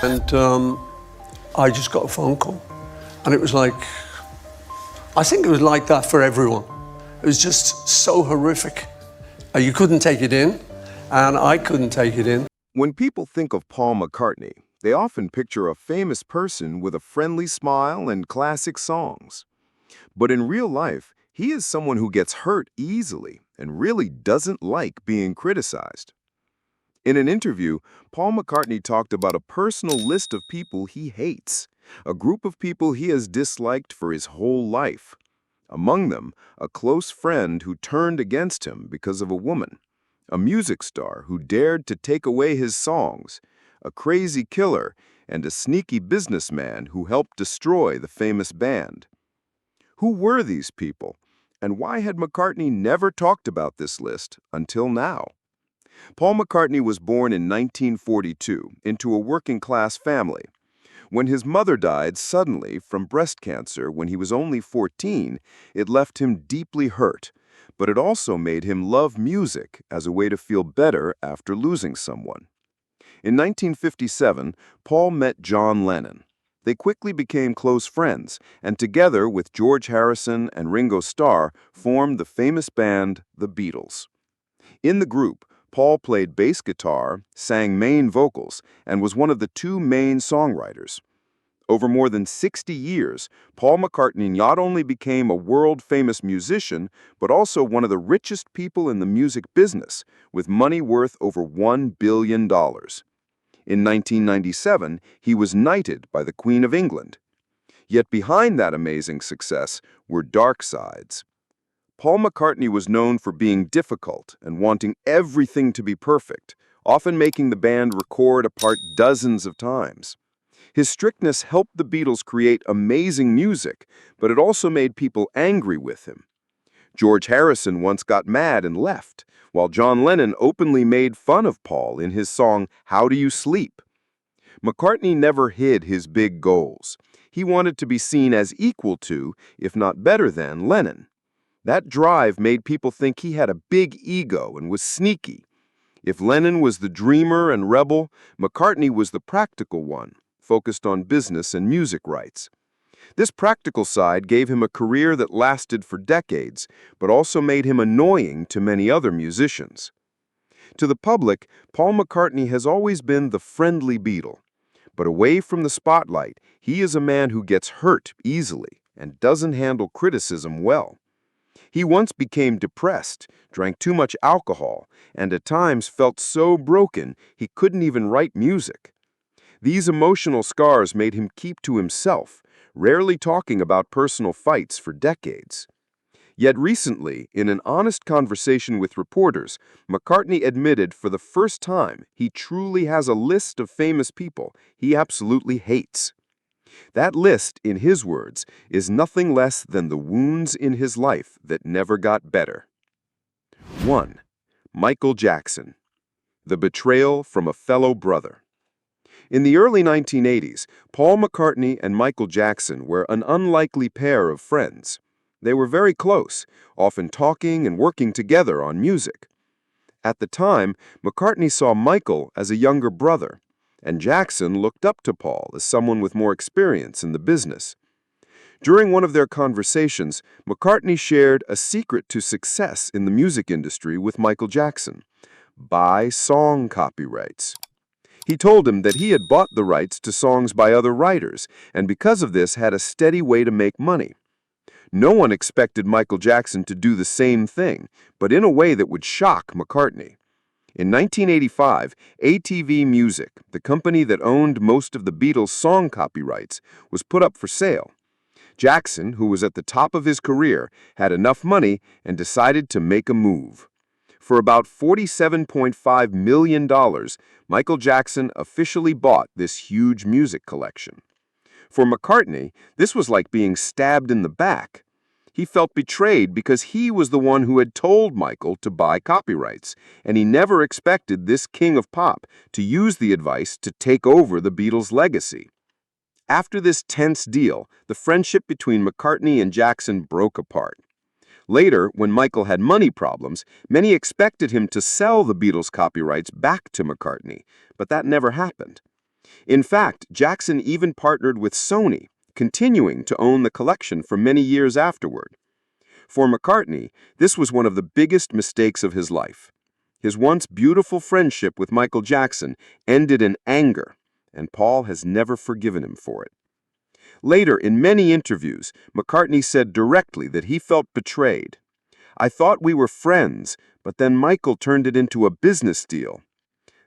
And I just got a phone call. And it was like, I think it was like that for everyone. It was just so horrific. You couldn't take it in, and I couldn't take it in. When people think of Paul McCartney, they often picture a famous person with a friendly smile and classic songs. But in real life, he is someone who gets hurt easily and really doesn't like being criticized. In an interview, Paul McCartney talked about a personal list of people he hates, a group of people he has disliked for his whole life. Among them, a close friend who turned against him because of a woman, a music star who dared to take away his songs, a crazy killer, and a sneaky businessman who helped destroy the famous band. Who were these people, and why had McCartney never talked about this list until now? Paul McCartney was born in 1942 into a working-class family. When his mother died suddenly from breast cancer when he was only 14, it left him deeply hurt, but it also made him love music as a way to feel better after losing someone. In 1957, Paul met John Lennon. They quickly became close friends, and together with George Harrison and Ringo Starr, formed the famous band, the Beatles. In the group, Paul played bass guitar, sang main vocals, and was one of the two main songwriters. Over more than 60 years, Paul McCartney not only became a world-famous musician, but also one of the richest people in the music business, with money worth over $1 billion. In 1997, he was knighted by the Queen of England. Yet behind that amazing success were dark sides. Paul McCartney was known for being difficult and wanting everything to be perfect, often making the band record apart dozens of times. His strictness helped the Beatles create amazing music, but it also made people angry with him. George Harrison once got mad and left, while John Lennon openly made fun of Paul in his song How Do You Sleep? McCartney never hid his big goals. He wanted to be seen as equal to, if not better than, Lennon. That drive made people think he had a big ego and was sneaky. If Lennon was the dreamer and rebel, McCartney was the practical one, focused on business and music rights. This practical side gave him a career that lasted for decades, but also made him annoying to many other musicians. To the public, Paul McCartney has always been the friendly Beatle. But away from the spotlight, he is a man who gets hurt easily and doesn't handle criticism well. He once became depressed, drank too much alcohol, and at times felt so broken he couldn't even write music. These emotional scars made him keep to himself, rarely talking about personal fights for decades. Yet recently, in an honest conversation with reporters, McCartney admitted for the first time he truly has a list of famous people he absolutely hates. That list, in his words, is nothing less than the wounds in his life that never got better. 1. Michael Jackson. The betrayal from a fellow brother. In the early 1980s, Paul McCartney and Michael Jackson were an unlikely pair of friends. They were very close, often talking and working together on music. At the time, McCartney saw Michael as a younger brother, and Jackson looked up to Paul as someone with more experience in the business. During one of their conversations, McCartney shared a secret to success in the music industry with Michael Jackson: buy song copyrights. He told him that he had bought the rights to songs by other writers, and because of this had a steady way to make money. No one expected Michael Jackson to do the same thing, but in a way that would shock McCartney. In 1985, ATV Music, the company that owned most of the Beatles' song copyrights, was put up for sale. Jackson, who was at the top of his career, had enough money and decided to make a move. For about $47.5 million, Michael Jackson officially bought this huge music collection. For McCartney, this was like being stabbed in the back. He felt betrayed because he was the one who had told Michael to buy copyrights, and he never expected this king of pop to use the advice to take over the Beatles' legacy. After this tense deal, the friendship between McCartney and Jackson broke apart. Later, when Michael had money problems, many expected him to sell the Beatles' copyrights back to McCartney, but that never happened. In fact, Jackson even partnered with Sony, continuing to own the collection for many years afterward. For McCartney, this was one of the biggest mistakes of his life. His once beautiful friendship with Michael Jackson ended in anger, and Paul has never forgiven him for it. Later, in many interviews, McCartney said directly that he felt betrayed. "I thought we were friends, but then Michael turned it into a business deal."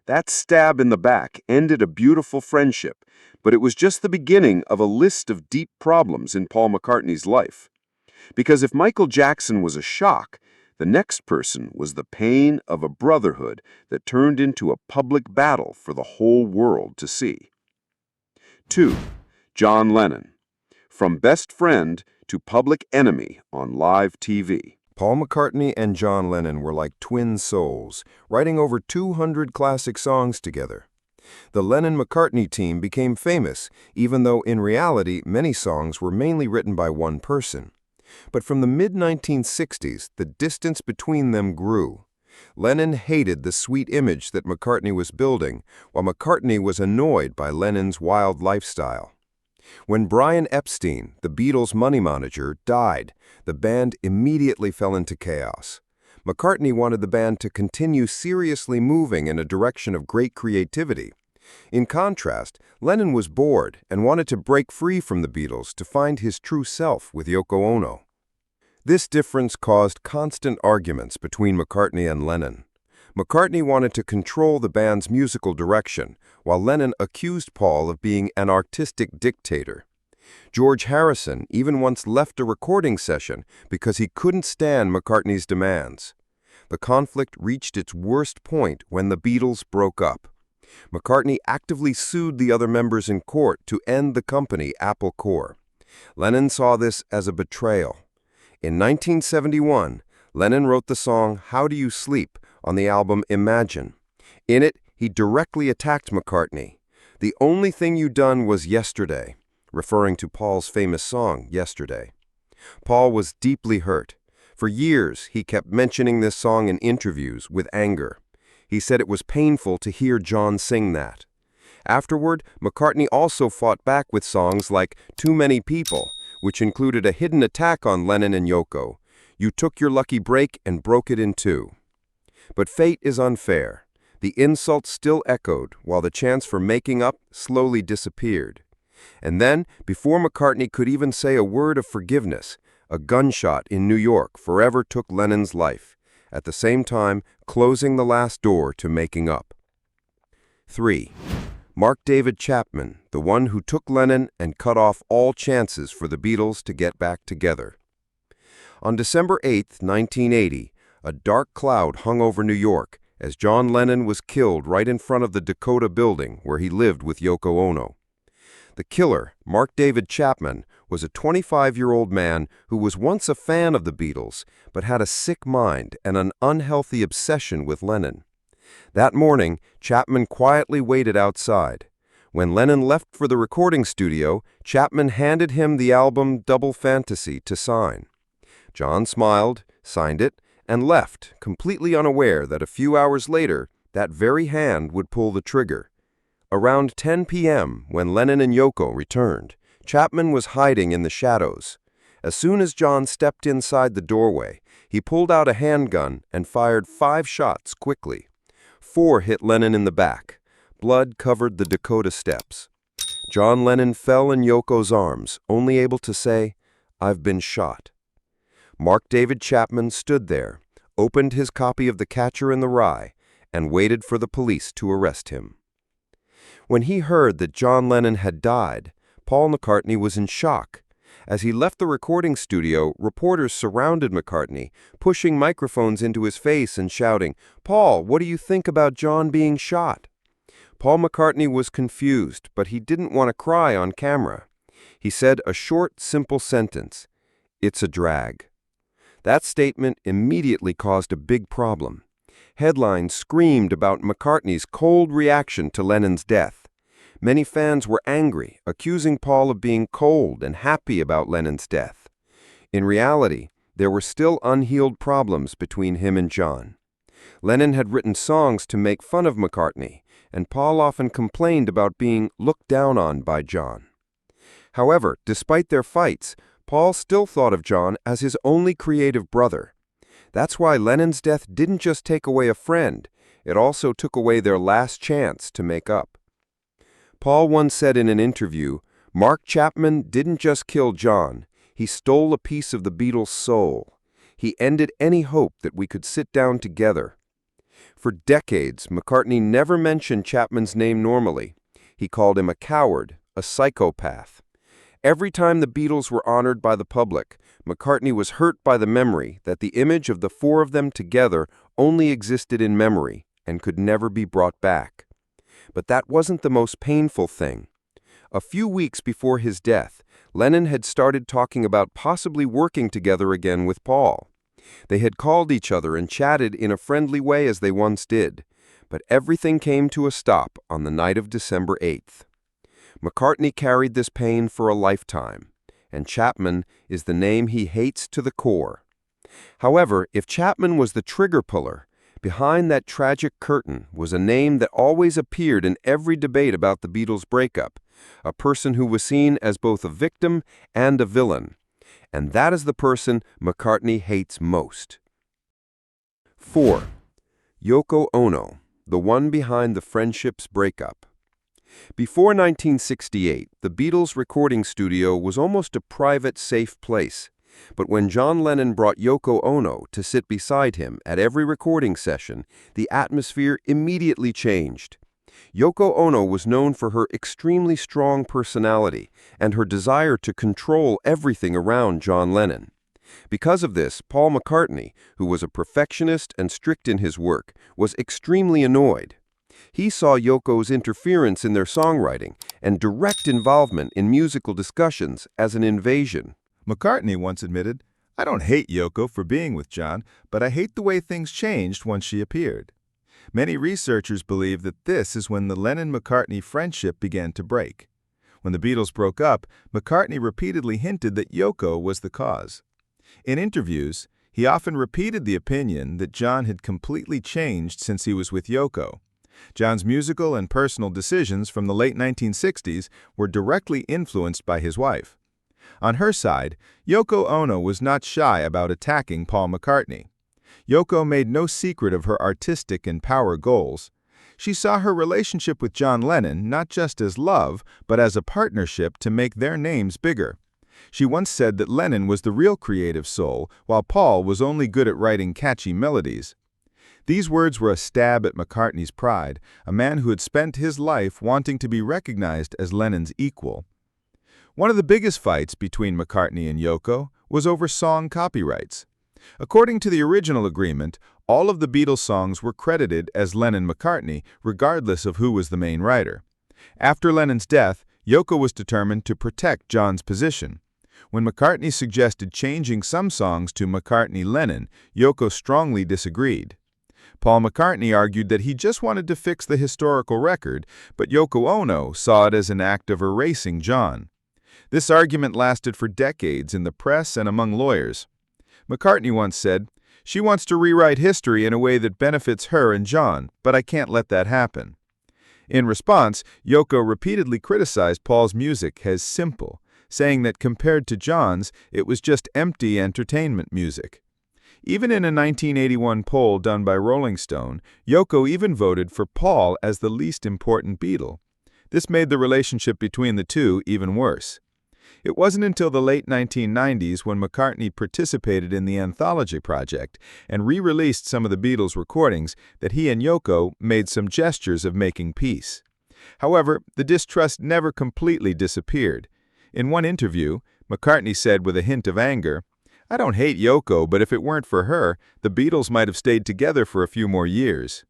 That stab in the back ended a beautiful friendship, but it was just the beginning of a list of deep problems in Paul McCartney's life. Because if Michael Jackson was a shock, the next person was the pain of a brotherhood that turned into a public battle for the whole world to see. 2. John Lennon. From best friend to public enemy on live TV. Paul McCartney and John Lennon were like twin souls, writing over 200 classic songs together. The Lennon-McCartney team became famous, even though in reality many songs were mainly written by one person. But from the mid-1960s, the distance between them grew. Lennon hated the sweet image that McCartney was building, while McCartney was annoyed by Lennon's wild lifestyle. When Brian Epstein, the Beatles' money manager, died, the band immediately fell into chaos. McCartney wanted the band to continue seriously moving in a direction of great creativity. In contrast, Lennon was bored and wanted to break free from the Beatles to find his true self with Yoko Ono. This difference caused constant arguments between McCartney and Lennon. McCartney wanted to control the band's musical direction, while Lennon accused Paul of being an artistic dictator. George Harrison even once left a recording session because he couldn't stand McCartney's demands. The conflict reached its worst point when the Beatles broke up. McCartney actively sued the other members in court to end the company Apple Corps. Lennon saw this as a betrayal. In 1971, Lennon wrote the song "How Do You Sleep" on the album Imagine. In it, he directly attacked McCartney. "The only thing you done was yesterday," referring to Paul's famous song, Yesterday. Paul was deeply hurt. For years, he kept mentioning this song in interviews with anger. He said it was painful to hear John sing that. Afterward, McCartney also fought back with songs like Too Many People, which included a hidden attack on Lennon and Yoko. "You took your lucky break and broke it in two." But fate is unfair. The insult still echoed, while the chance for making up slowly disappeared. And then, before McCartney could even say a word of forgiveness, a gunshot in New York forever took Lennon's life, at the same time closing the last door to making up. 3. Mark David Chapman, the one who took Lennon and cut off all chances for the Beatles to get back together. On December 8, 1980, a dark cloud hung over New York as John Lennon was killed right in front of the Dakota building where he lived with Yoko Ono. The killer, Mark David Chapman, was a 25-year-old man who was once a fan of the Beatles, but had a sick mind and an unhealthy obsession with Lennon. That morning, Chapman quietly waited outside. When Lennon left for the recording studio, Chapman handed him the album Double Fantasy to sign. John smiled, signed it, and left, completely unaware that a few hours later, that very hand would pull the trigger. Around 10 p.m., when Lennon and Yoko returned, Chapman was hiding in the shadows. As soon as John stepped inside the doorway, he pulled out a handgun and fired 5 shots quickly. 4 hit Lennon in the back. Blood covered the Dakota steps. John Lennon fell in Yoko's arms, only able to say, "I've been shot." Mark David Chapman stood there, opened his copy of The Catcher in the Rye, and waited for the police to arrest him. When he heard that John Lennon had died, Paul McCartney was in shock. As he left the recording studio, reporters surrounded McCartney, pushing microphones into his face and shouting, "Paul, what do you think about John being shot?" Paul McCartney was confused, but he didn't want to cry on camera. He said a short, simple sentence, "It's a drag." That statement immediately caused a big problem. Headlines screamed about McCartney's cold reaction to Lennon's death. Many fans were angry, accusing Paul of being cold and happy about Lennon's death. In reality, there were still unhealed problems between him and John. Lennon had written songs to make fun of McCartney, and Paul often complained about being looked down on by John. However, despite their fights, Paul still thought of John as his only creative brother. That's why Lennon's death didn't just take away a friend, it also took away their last chance to make up. Paul once said in an interview, "Mark Chapman didn't just kill John, he stole a piece of the Beatles' soul. He ended any hope that we could sit down together." For decades, McCartney never mentioned Chapman's name normally. He called him a coward, a psychopath. Every time the Beatles were honored by the public, McCartney was hurt by the memory that the image of the four of them together only existed in memory and could never be brought back. But that wasn't the most painful thing. A few weeks before his death, Lennon had started talking about possibly working together again with Paul. They had called each other and chatted in a friendly way as they once did, but everything came to a stop on the night of December 8th. McCartney carried this pain for a lifetime, and Chapman is the name he hates to the core. However, if Chapman was the trigger puller, behind that tragic curtain was a name that always appeared in every debate about the Beatles' breakup, a person who was seen as both a victim and a villain. And that is the person McCartney hates most. 4. Yoko Ono, the one behind the friendship's breakup. Before 1968, the Beatles' recording studio was almost a private, safe place. But when John Lennon brought Yoko Ono to sit beside him at every recording session, the atmosphere immediately changed. Yoko Ono was known for her extremely strong personality and her desire to control everything around John Lennon. Because of this, Paul McCartney, who was a perfectionist and strict in his work, was extremely annoyed. He saw Yoko's interference in their songwriting and direct involvement in musical discussions as an invasion. McCartney once admitted, "I don't hate Yoko for being with John, but I hate the way things changed once she appeared." Many researchers believe that this is when the Lennon-McCartney friendship began to break. When the Beatles broke up, McCartney repeatedly hinted that Yoko was the cause. In interviews, he often repeated the opinion that John had completely changed since he was with Yoko. John's musical and personal decisions from the late 1960s were directly influenced by his wife. On her side, Yoko Ono was not shy about attacking Paul McCartney. Yoko made no secret of her artistic and power goals. She saw her relationship with John Lennon not just as love, but as a partnership to make their names bigger. She once said that Lennon was the real creative soul, while Paul was only good at writing catchy melodies. These words were a stab at McCartney's pride, a man who had spent his life wanting to be recognized as Lennon's equal. One of the biggest fights between McCartney and Yoko was over song copyrights. According to the original agreement, all of the Beatles songs were credited as Lennon-McCartney, regardless of who was the main writer. After Lennon's death, Yoko was determined to protect John's position. When McCartney suggested changing some songs to McCartney-Lennon, Yoko strongly disagreed. Paul McCartney argued that he just wanted to fix the historical record, but Yoko Ono saw it as an act of erasing John. This argument lasted for decades in the press and among lawyers. McCartney once said, "She wants to rewrite history in a way that benefits her and John, but I can't let that happen." In response, Yoko repeatedly criticized Paul's music as simple, saying that compared to John's, it was just empty entertainment music. Even in a 1981 poll done by Rolling Stone, Yoko even voted for Paul as the least important Beatle. This made the relationship between the two even worse. It wasn't until the late 1990s when McCartney participated in the Anthology project and re-released some of the Beatles' recordings that he and Yoko made some gestures of making peace. However, the distrust never completely disappeared. In one interview, McCartney said with a hint of anger, "I don't hate Yoko, but if it weren't for her, the Beatles might have stayed together for a few more years."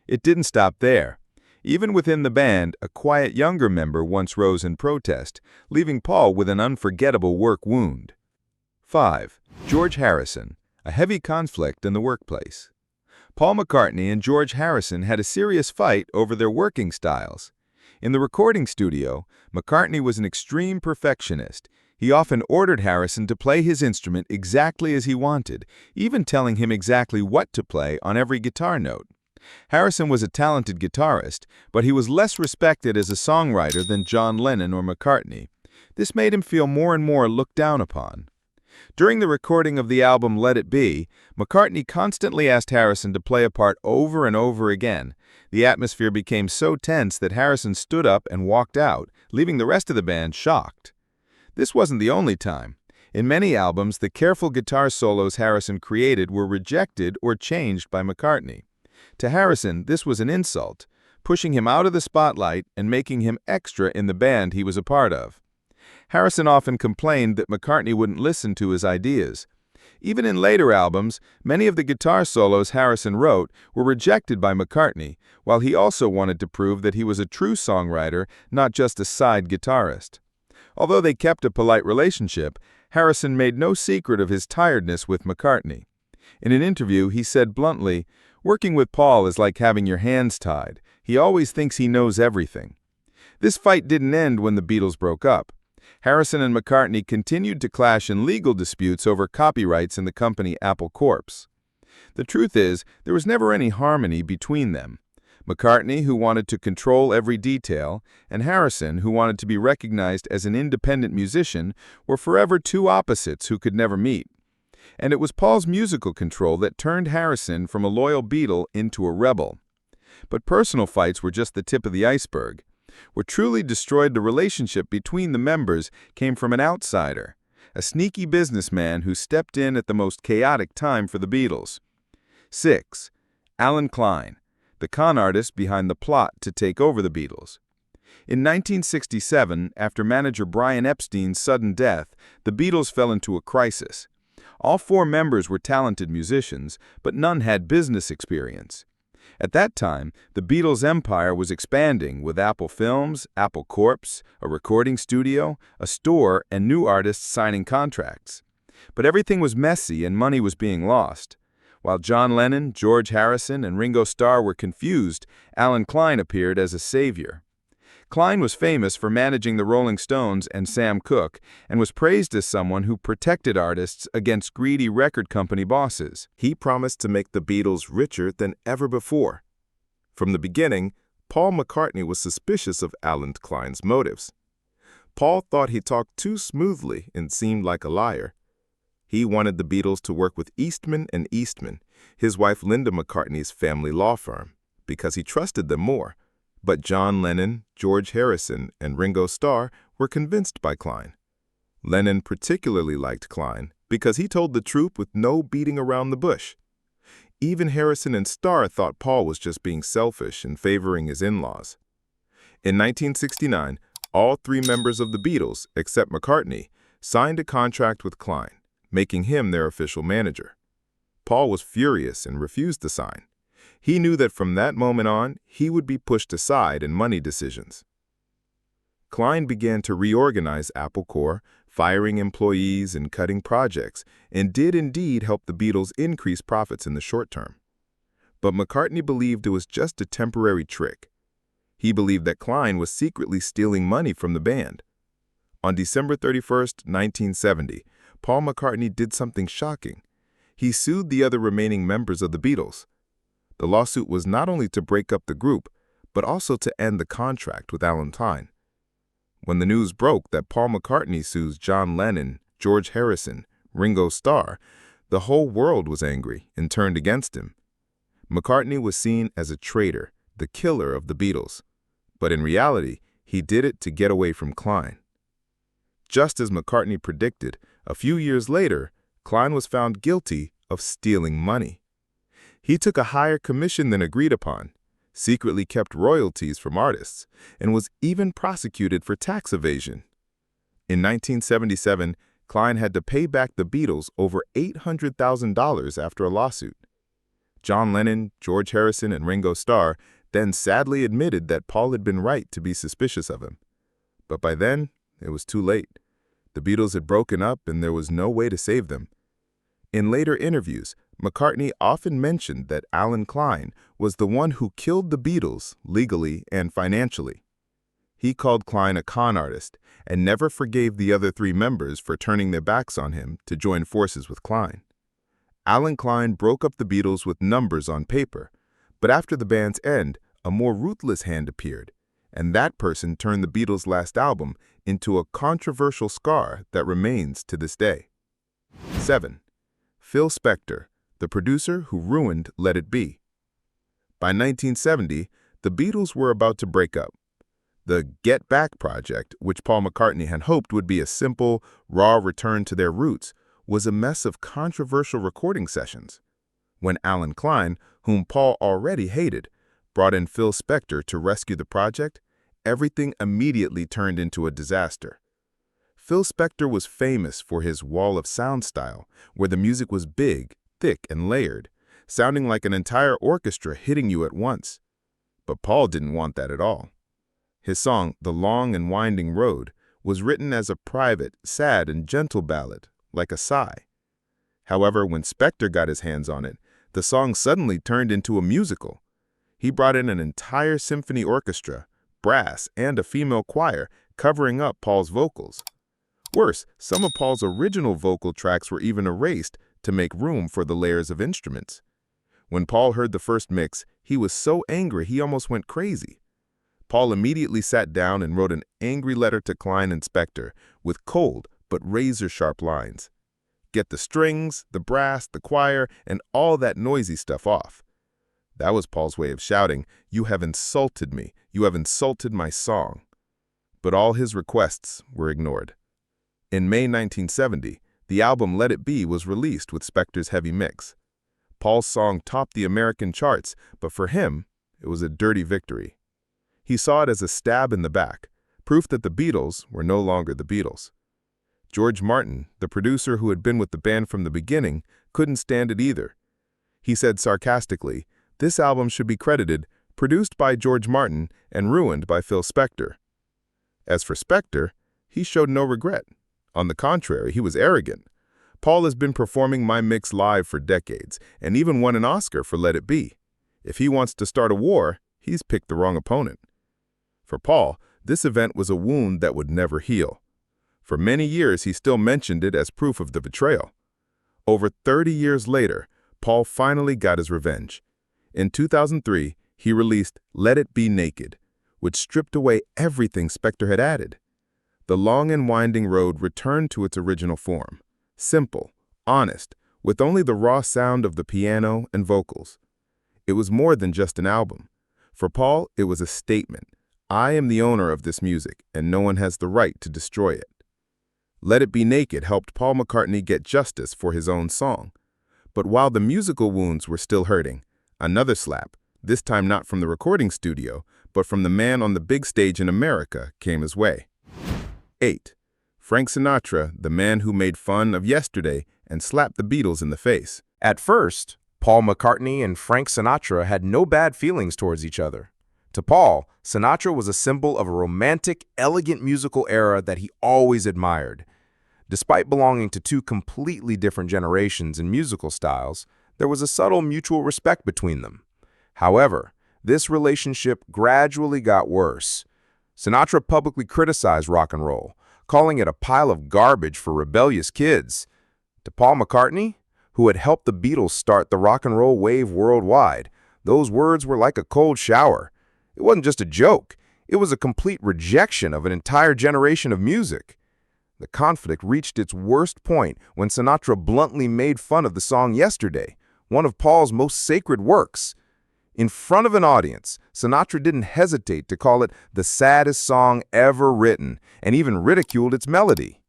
It didn't stop there. Even within the band, a quiet younger member once rose in protest, leaving Paul with an unforgettable work wound. 5. George Harrison, a heavy conflict in the workplace. Paul McCartney and George Harrison had a serious fight over their working styles. In the recording studio, McCartney was an extreme perfectionist. He often ordered Harrison to play his instrument exactly as he wanted, even telling him exactly what to play on every guitar note. Harrison was a talented guitarist, but he was less respected as a songwriter than John Lennon or McCartney. This made him feel more and more looked down upon. During the recording of the album Let It Be, McCartney constantly asked Harrison to play a part over and over again. The atmosphere became so tense that Harrison stood up and walked out, leaving the rest of the band shocked. This wasn't the only time. In many albums, the careful guitar solos Harrison created were rejected or changed by McCartney. To Harrison, this was an insult, pushing him out of the spotlight and making him extra in the band he was a part of. Harrison often complained that McCartney wouldn't listen to his ideas. Even in later albums, many of the guitar solos Harrison wrote were rejected by McCartney, while he also wanted to prove that he was a true songwriter, not just a side guitarist. Although they kept a polite relationship, Harrison made no secret of his tiredness with McCartney. In an interview, he said bluntly, "Working with Paul is like having your hands tied. He always thinks he knows everything." This fight didn't end when the Beatles broke up. Harrison and McCartney continued to clash in legal disputes over copyrights in the company Apple Corps. The truth is, there was never any harmony between them. McCartney, who wanted to control every detail, and Harrison, who wanted to be recognized as an independent musician, were forever two opposites who could never meet. And it was Paul's musical control that turned Harrison from a loyal Beatle into a rebel. But personal fights were just the tip of the iceberg. What truly destroyed the relationship between the members came from an outsider, a sneaky businessman who stepped in at the most chaotic time for the Beatles. 6. Alan Klein, the con artist behind the plot to take over the Beatles. In 1967, after manager Brian Epstein's sudden death, the Beatles fell into a crisis. All 4 members were talented musicians, but none had business experience. At that time, the Beatles' empire was expanding with Apple Films, Apple Corps, a recording studio, a store, and new artists signing contracts. But everything was messy and money was being lost. While John Lennon, George Harrison, and Ringo Starr were confused, Alan Klein appeared as a savior. Klein was famous for managing the Rolling Stones and Sam Cooke, and was praised as someone who protected artists against greedy record company bosses. He promised to make the Beatles richer than ever before. From the beginning, Paul McCartney was suspicious of Alan Klein's motives. Paul thought he talked too smoothly and seemed like a liar. He wanted the Beatles to work with Eastman and Eastman, his wife Linda McCartney's family law firm, because he trusted them more. But John Lennon, George Harrison, and Ringo Starr were convinced by Klein. Lennon particularly liked Klein because he told the truth with no beating around the bush. Even Harrison and Starr thought Paul was just being selfish and favoring his in-laws. In 1969, all 3 members of the Beatles, except McCartney, signed a contract with Klein, making him their official manager. Paul was furious and refused to sign. He knew that from that moment on, he would be pushed aside in money decisions. Klein began to reorganize Apple Corps, firing employees and cutting projects, and did indeed help the Beatles increase profits in the short term. But McCartney believed it was just a temporary trick. He believed that Klein was secretly stealing money from the band. On December 31, 1970, Paul McCartney did something shocking. He sued the other remaining members of the Beatles. The lawsuit was not only to break up the group, but also to end the contract with Alan Klein. When the news broke that Paul McCartney sues John Lennon, George Harrison, Ringo Starr, the whole world was angry and turned against him. McCartney was seen as a traitor, the killer of the Beatles. But in reality, he did it to get away from Klein. Just as McCartney predicted, a few years later, Klein was found guilty of stealing money. He took a higher commission than agreed upon, secretly kept royalties from artists, and was even prosecuted for tax evasion. In 1977, Klein had to pay back the Beatles over $800,000 after a lawsuit. John Lennon, George Harrison, and Ringo Starr then sadly admitted that Paul had been right to be suspicious of him. But by then, it was too late. The Beatles had broken up and there was no way to save them. In later interviews, McCartney often mentioned that Alan Klein was the one who killed the Beatles legally and financially. He called Klein a con artist and never forgave the other 3 members for turning their backs on him to join forces with Klein. Alan Klein broke up the Beatles with numbers on paper, But after the band's end, a more ruthless hand appeared, and that person turned the Beatles' last album into a controversial scar that remains to this day. 7. Phil Spector, the producer who ruined Let It Be. By 1970, the Beatles were about to break up. The Get Back project, which Paul McCartney had hoped would be a simple, raw return to their roots, was a mess of controversial recording sessions. When Alan Klein, whom Paul already hated, brought in Phil Spector to rescue the project, everything immediately turned into a disaster. Phil Spector was famous for his wall of sound style, where the music was big, thick, and layered, sounding like an entire orchestra hitting you at once. But Paul didn't want that at all. His song, The Long and Winding Road, was written as a private, sad, and gentle ballad, like a sigh. However, when Spector got his hands on it, the song suddenly turned into a musical. He brought in an entire symphony orchestra, brass, and a female choir covering up Paul's vocals. Worse, some of Paul's original vocal tracks were even erased to make room for the layers of instruments. When Paul heard the first mix, he was so angry he almost went crazy. Paul immediately sat down and wrote an angry letter to Klein and Spector with cold but razor-sharp lines. Get the strings, the brass, the choir, and all that noisy stuff off. That was Paul's way of shouting, "You have insulted me. You have insulted my song." But all his requests were ignored. In May 1970, the album Let It Be was released with Spector's heavy mix. Paul's song topped the American charts, but for him, it was a dirty victory. He saw it as a stab in the back, proof that the Beatles were no longer the Beatles. George Martin, the producer who had been with the band from the beginning, couldn't stand it either. He said sarcastically, "This album should be credited, produced by George Martin and ruined by Phil Spector." As for Spector, he showed no regret. On the contrary, he was arrogant. "Paul has been performing my mix live for decades, and even won an Oscar for Let It Be. If he wants to start a war, he's picked the wrong opponent." For Paul, this event was a wound that would never heal. For many years, he still mentioned it as proof of the betrayal. Over 30 years later, Paul finally got his revenge. In 2003, he released Let It Be Naked, which stripped away everything Spector had added. The Long and Winding Road returned to its original form, simple, honest, with only the raw sound of the piano and vocals. It was more than just an album. For Paul, it was a statement. I am the owner of this music, and no one has the right to destroy it. Let It Be Naked helped Paul McCartney get justice for his own song. But while the musical wounds were still hurting, another slap, this time not from the recording studio, but from the man on the big stage in America, came his way. 8. Frank Sinatra, the man who made fun of yesterday and slapped the Beatles in the face. At first, Paul McCartney and Frank Sinatra had no bad feelings towards each other. To Paul, Sinatra was a symbol of a romantic, elegant musical era that he always admired. Despite belonging to two completely different generations and musical styles, there was a subtle mutual respect between them. However, this relationship gradually got worse. Sinatra publicly criticized rock and roll, calling it a pile of garbage for rebellious kids. To Paul McCartney, who had helped the Beatles start the rock and roll wave worldwide, those words were like a cold shower. It wasn't just a joke. It was a complete rejection of an entire generation of music. The conflict reached its worst point when Sinatra bluntly made fun of the song Yesterday, one of Paul's most sacred works. In front of an audience, Sinatra didn't hesitate to call it the saddest song ever written, and even ridiculed its melody.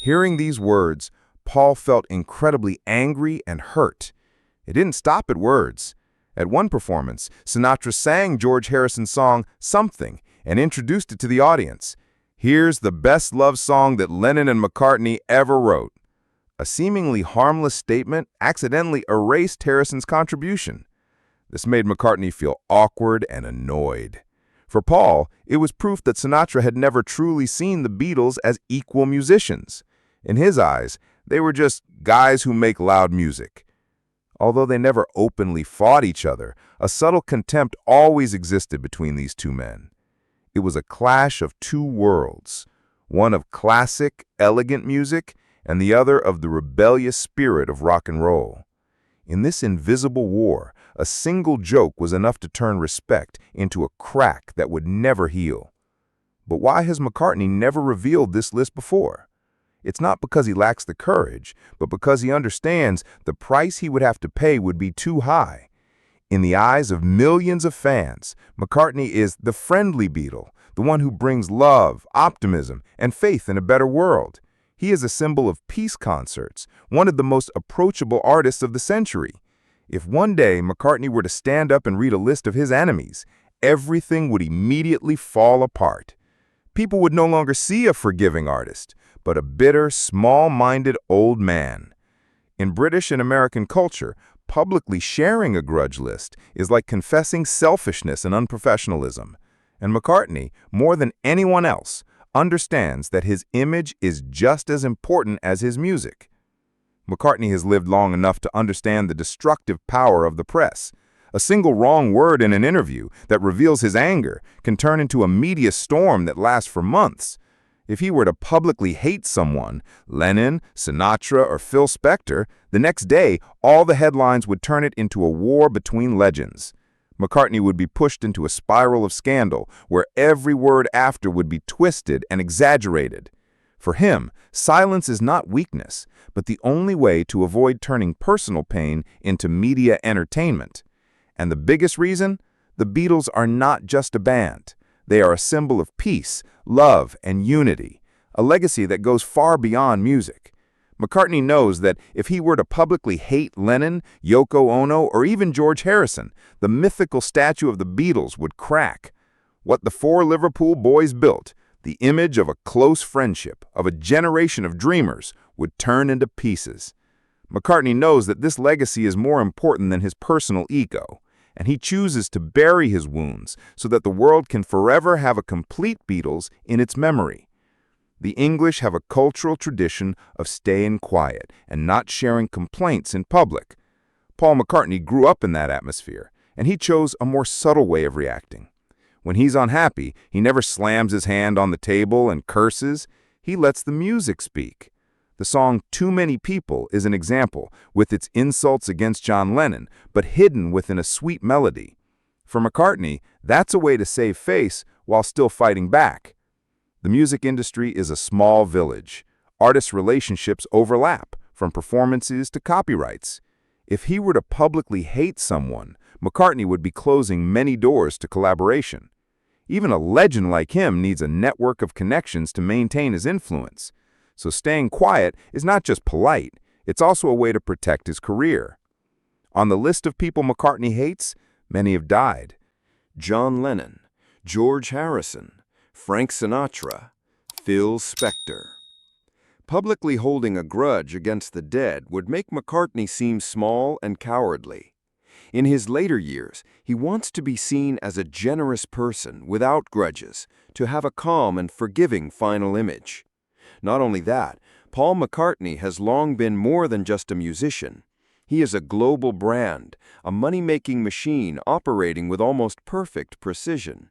Hearing these words, Paul felt incredibly angry and hurt. It didn't stop at words. At one performance, Sinatra sang George Harrison's song Something and introduced it to the audience. Here's the best love song that Lennon and McCartney ever wrote. A seemingly harmless statement accidentally erased Harrison's contribution. This made McCartney feel awkward and annoyed. For Paul, it was proof that Sinatra had never truly seen the Beatles as equal musicians. In his eyes, they were just guys who make loud music. Although they never openly fought each other, a subtle contempt always existed between these two men. It was a clash of two worlds, one of classic, elegant music, and the other of the rebellious spirit of rock and roll. In this invisible war, a single joke was enough to turn respect into a crack that would never heal. But why has McCartney never revealed this list before? It's not because he lacks the courage, but because he understands the price he would have to pay would be too high. In the eyes of millions of fans, McCartney is the friendly Beatle, the one who brings love, optimism, and faith in a better world. He is a symbol of peace concerts, one of the most approachable artists of the century. If one day McCartney were to stand up and read a list of his enemies, everything would immediately fall apart. People would no longer see a forgiving artist, but a bitter, small-minded old man. In British and American culture, publicly sharing a grudge list is like confessing selfishness and unprofessionalism. And McCartney, more than anyone else, understands that his image is just as important as his music. McCartney has lived long enough to understand the destructive power of the press. A single wrong word in an interview that reveals his anger can turn into a media storm that lasts for months. If he were to publicly hate someone, Lennon, Sinatra, or Phil Spector, the next day all the headlines would turn it into a war between legends. McCartney would be pushed into a spiral of scandal where every word after would be twisted and exaggerated. For him, silence is not weakness, but the only way to avoid turning personal pain into media entertainment. And the biggest reason? The Beatles are not just a band. They are a symbol of peace, love, and unity, a legacy that goes far beyond music. McCartney knows that if he were to publicly hate Lennon, Yoko Ono, or even George Harrison, the mythical statue of the Beatles would crack. What the four Liverpool boys built, the image of a close friendship, of a generation of dreamers, would turn into pieces. McCartney knows that this legacy is more important than his personal ego, and he chooses to bury his wounds so that the world can forever have a complete Beatles in its memory. The English have a cultural tradition of staying quiet and not sharing complaints in public. Paul McCartney grew up in that atmosphere, and he chose a more subtle way of reacting. When he's unhappy, he never slams his hand on the table and curses. He lets the music speak. The song Too Many People is an example, with its insults against John Lennon, but hidden within a sweet melody. For McCartney, that's a way to save face while still fighting back. The music industry is a small village. Artists' relationships overlap, from performances to copyrights. If he were to publicly hate someone, McCartney would be closing many doors to collaboration. Even a legend like him needs a network of connections to maintain his influence. So staying quiet is not just polite, it's also a way to protect his career. On the list of people McCartney hates, many have died. John Lennon, George Harrison, Frank Sinatra, Phil Spector. Publicly holding a grudge against the dead would make McCartney seem small and cowardly. In his later years, he wants to be seen as a generous person without grudges, to have a calm and forgiving final image. Not only that, Paul McCartney has long been more than just a musician. He is a global brand, a money-making machine operating with almost perfect precision.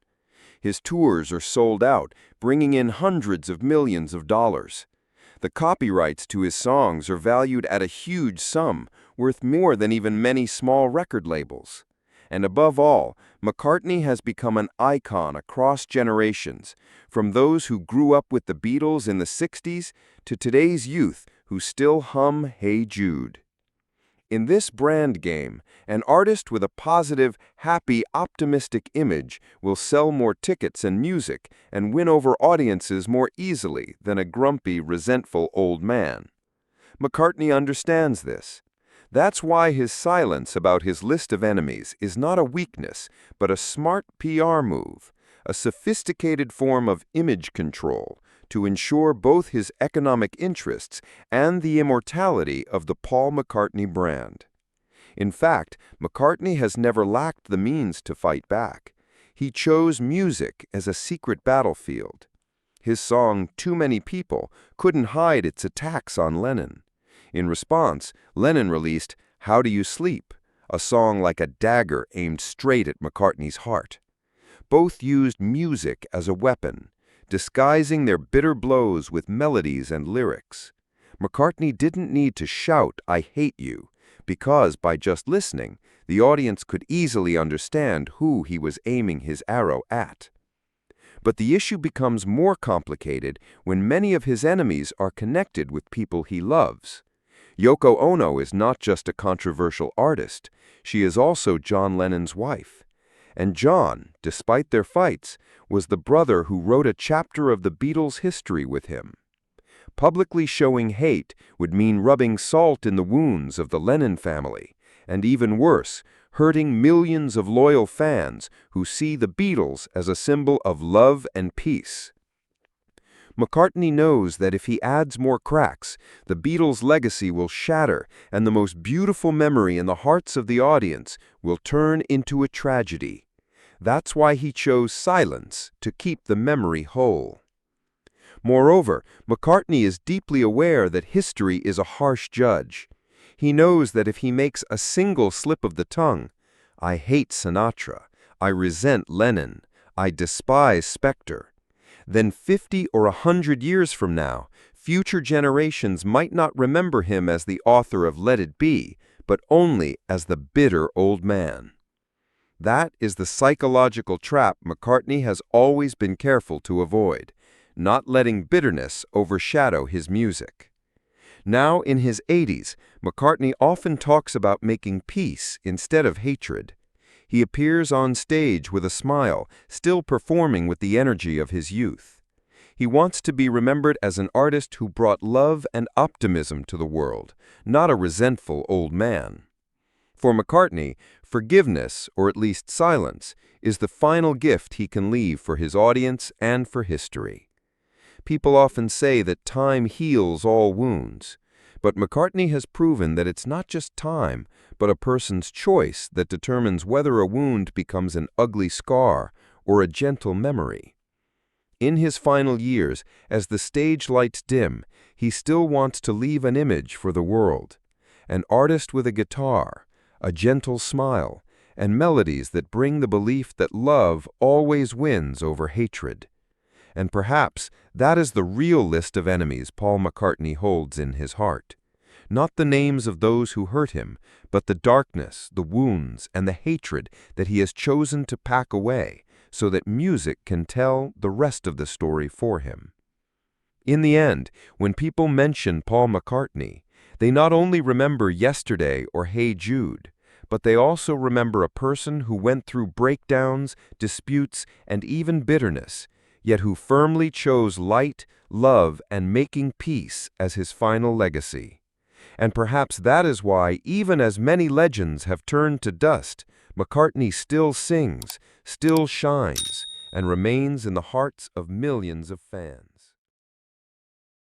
His tours are sold out, bringing in hundreds of millions of dollars. The copyrights to his songs are valued at a huge sum, worth more than even many small record labels. And above all, McCartney has become an icon across generations, from those who grew up with the Beatles in the 60s to today's youth who still hum Hey Jude. In this brand game, an artist with a positive, happy, optimistic image will sell more tickets and music and win over audiences more easily than a grumpy, resentful old man. McCartney understands this. That's why his silence about his list of enemies is not a weakness, but a smart PR move, a sophisticated form of image control to ensure both his economic interests and the immortality of the Paul McCartney brand. In fact, McCartney has never lacked the means to fight back. He chose music as a secret battlefield. His song, Too Many People, couldn't hide its attacks on Lennon. In response, Lennon released How Do You Sleep, a song like a dagger aimed straight at McCartney's heart. Both used music as a weapon, disguising their bitter blows with melodies and lyrics. McCartney didn't need to shout, I hate you, because by just listening, the audience could easily understand who he was aiming his arrow at. But the issue becomes more complicated when many of his enemies are connected with people he loves. Yoko Ono is not just a controversial artist, she is also John Lennon's wife. And John, despite their fights, was the brother who wrote a chapter of the Beatles' history with him. Publicly showing hate would mean rubbing salt in the wounds of the Lennon family, and even worse, hurting millions of loyal fans who see the Beatles as a symbol of love and peace. McCartney knows that if he adds more cracks, the Beatles' legacy will shatter and the most beautiful memory in the hearts of the audience will turn into a tragedy. That's why he chose silence to keep the memory whole. Moreover, McCartney is deeply aware that history is a harsh judge. He knows that if he makes a single slip of the tongue, "I hate Sinatra, I resent Lennon, I despise Spector," then 50 or 100 years from now, future generations might not remember him as the author of Let It Be, but only as the bitter old man. That is the psychological trap McCartney has always been careful to avoid, not letting bitterness overshadow his music. Now in his 80s, McCartney often talks about making peace instead of hatred. He appears on stage with a smile, still performing with the energy of his youth. He wants to be remembered as an artist who brought love and optimism to the world, not a resentful old man. For McCartney, forgiveness, or at least silence, is the final gift he can leave for his audience and for history. People often say that time heals all wounds, but McCartney has proven that it's not just time, but a person's choice that determines whether a wound becomes an ugly scar or a gentle memory. In his final years, as the stage lights dim, he still wants to leave an image for the world. An artist with a guitar, a gentle smile, and melodies that bring the belief that love always wins over hatred. And perhaps that is the real list of enemies Paul McCartney holds in his heart. Not the names of those who hurt him, but the darkness, the wounds, and the hatred that he has chosen to pack away so that music can tell the rest of the story for him. In the end, when people mention Paul McCartney, they not only remember Yesterday or Hey Jude, but they also remember a person who went through breakdowns, disputes, and even bitterness, yet who firmly chose light, love, and making peace as his final legacy. And perhaps that is why, even as many legends have turned to dust, McCartney still sings, still shines, and remains in the hearts of millions of fans.